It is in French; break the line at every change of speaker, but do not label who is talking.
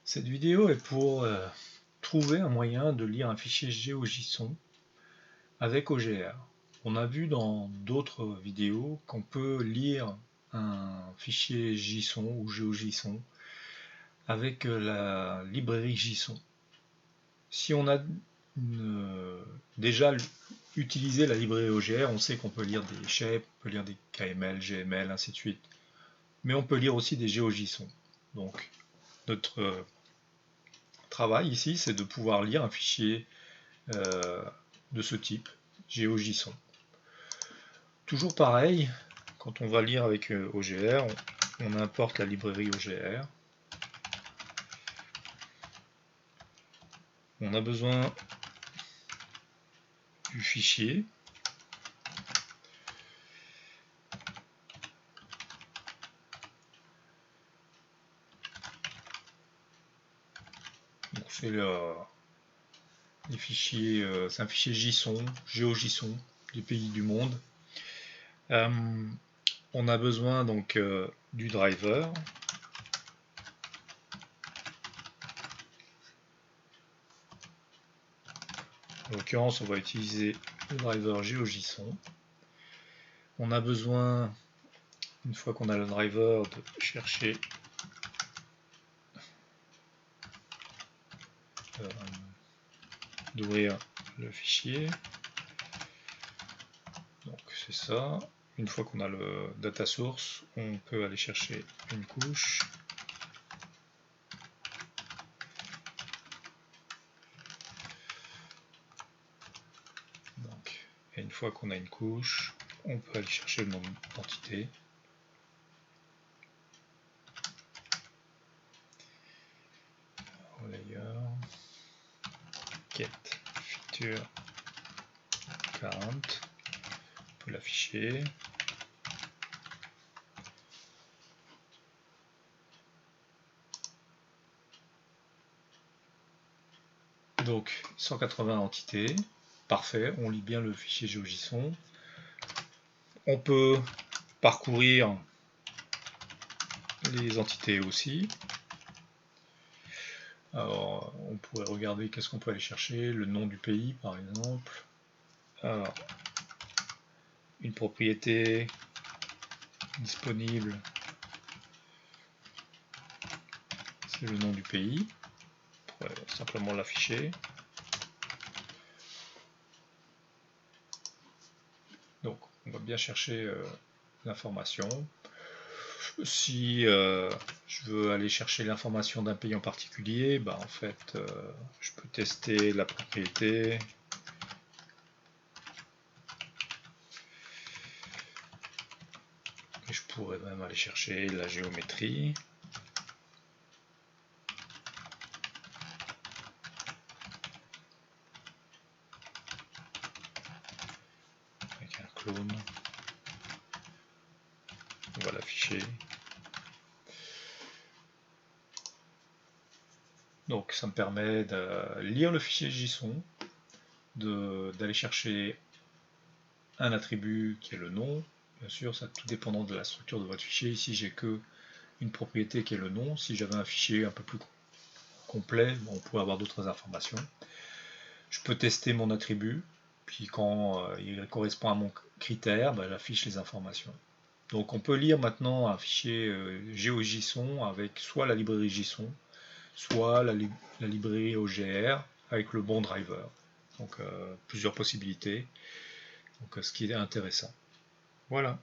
Cette vidéo est pour trouver un moyen de lire un fichier GeoJSON avec OGR. On a vu dans d'autres vidéos qu'on peut lire un fichier JSON ou GeoJSON avec la librairie JSON. Si on a déjà utilisé la librairie OGR, on sait qu'on peut lire des shapes, on peut lire des KML, GML, ainsi de suite. Mais on peut lire aussi des GeoJSON. Donc notre travail ici, c'est de pouvoir lire un fichier de ce type, GeoJSON. Toujours pareil, quand on va lire avec OGR, on importe la librairie OGR. On a besoin du fichier. C'est les fichiers, c'est un fichier JSON, GeoJSON des pays du monde. On a besoin donc du driver. En l'occurrence, on va utiliser le driver GeoJSON. On a besoin, une fois qu'on a le driver, de chercher d'ouvrir le fichier. Donc c'est ça. Une fois qu'on a le data source, on peut aller chercher une couche. Donc, et une fois qu'on a une couche, on peut aller chercher le nom d'entité. Layer, get feature count, on peut l'afficher. Donc 180 entités, parfait, on lit bien le fichier GeoJSON. On peut parcourir les entités aussi. Alors, on pourrait regarder qu'est-ce qu'on peut aller chercher, le nom du pays par exemple. Alors, une propriété disponible, c'est le nom du pays. On pourrait simplement l'afficher. Donc, on va bien chercher l'information. Si je veux aller chercher l'information d'un pays en particulier, bah en fait, je peux tester la propriété. Et je pourrais même aller chercher la géométrie. Avec un clone. On va l'afficher. Donc ça me permet de lire le fichier JSON, d'aller chercher un attribut qui est le nom. Bien sûr, ça tout dépendant de la structure de votre fichier. Ici, j'ai que une propriété qui est le nom. Si j'avais un fichier un peu plus complet, on pourrait avoir d'autres informations. Je peux tester mon attribut, puis quand il correspond à mon critère, j'affiche les informations. Donc on peut lire maintenant un fichier GeoJSON avec soit la librairie JSON, soit la librairie OGR avec le bon driver. Donc plusieurs possibilités, donc ce qui est intéressant. Voilà.